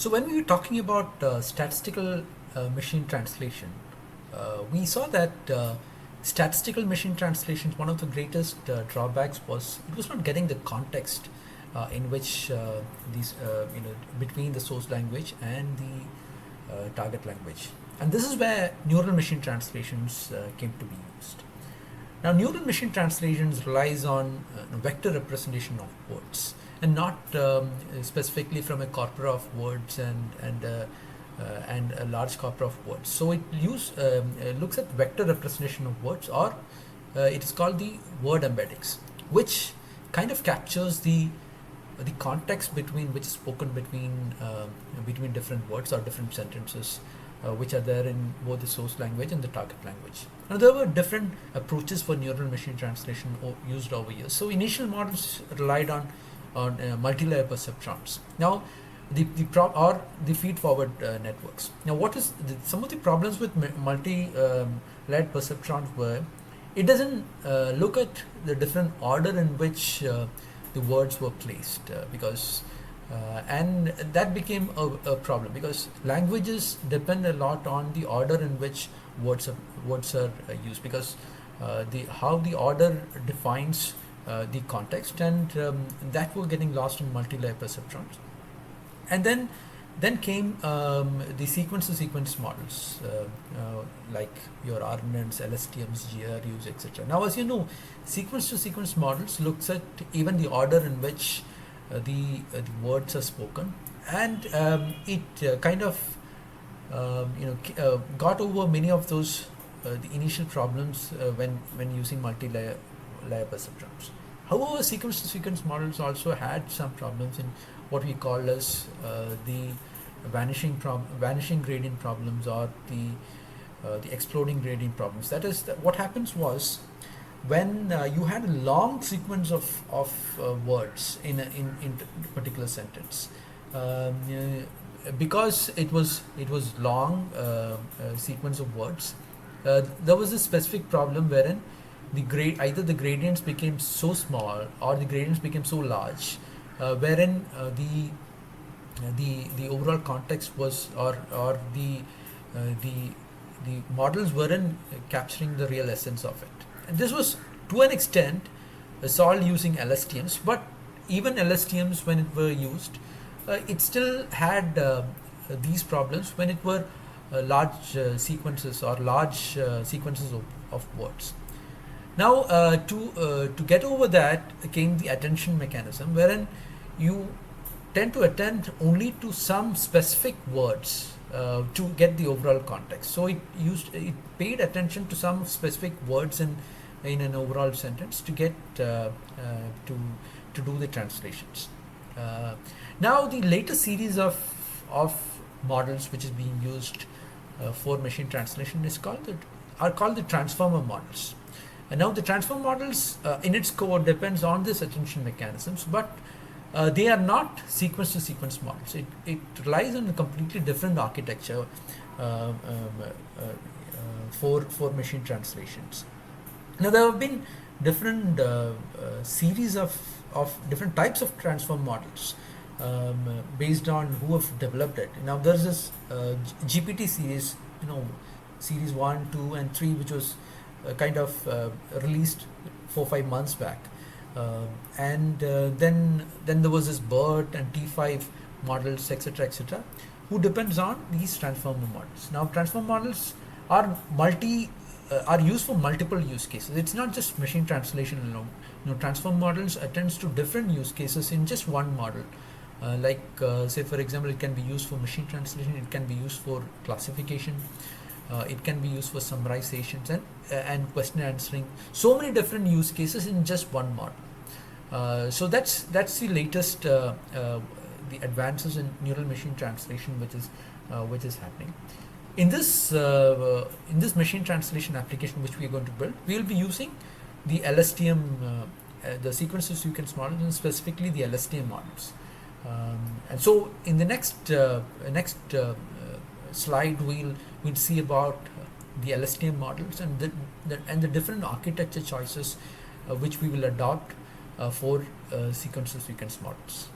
So when we were talking about statistical machine translation, we saw that statistical machine translation, one of the greatest drawbacks was it was not getting the context in which these between the source language and the target language, and this is where neural machine translations came to be used. Now, neural machine translations relies on vector representation of words, and not specifically from a corpora of words and a large corpora of words. So it looks at vector representation of words, or it is called the word embeddings, which kind of captures the context between which is spoken between different words or different sentences which are there in both the source language and the target language. Now, there were different approaches for neural machine translation used over years. So initial models relied on multi-layer perceptrons. Now, the feed-forward networks. Now, what is some of the problems with multi-layer perceptrons were it doesn't look at the different order in which the words were placed and that became a problem because languages depend a lot on the order in which words are used, because how the order defines the context, and that were getting lost in multi-layer perceptrons. And then came the sequence-to-sequence models like your RNNs, LSTMs, GRUs, etc. Now, as you know, sequence-to-sequence models looks at even the order in which the words are spoken, and it kind of got over many of those the initial problems when using multi-layer perceptrons. However, sequence-to-sequence models also had some problems in what we call as the vanishing gradient problems, or the exploding gradient problems. That is, what happens was when you had a long sequence of words in a particular sentence, because it was long sequence of words, there was a specific problem wherein either the gradients became so small or the gradients became so large, wherein the overall context was or the models weren't capturing the real essence of it. And this was to an extent solved using LSTMs, but even LSTMs, when it were used, it still had these problems when it were large sequences or large sequences of words. Now, to get over that came the attention mechanism, wherein you tend to attend only to some specific words to get the overall context. So it paid attention to some specific words in an overall sentence to get to do the translations. Now, the latest series of models which is being used for machine translation are called the transformer models. And now the transformer models in its core depends on this attention mechanisms, but they are not sequence-to-sequence models. It relies on a completely different architecture for machine translations. Now, there have been different series of different types of transform models based on who have developed it. Now, there's this GPT series, series 1, 2, and 3, which was kind of released 4-5 months back. And then there was this BERT and T5 models, etc., who depends on these transformer models. Now, transformer models are used for multiple use cases. It's not just machine translation alone. Transformer models attends to different use cases in just one model. Say for example, it can be used for machine translation. It can be used for classification. It can be used for summarizations and question answering. So many different use cases in just one model. So that's the latest the advances in neural machine translation which is happening. In this machine translation application which we are going to build, we will be using the LSTM, the sequence-to-sequence models, and specifically the LSTM models. And so in the next slide, we'll see about the LSTM models and the different architecture choices which we will adopt for sequence-to-sequence models.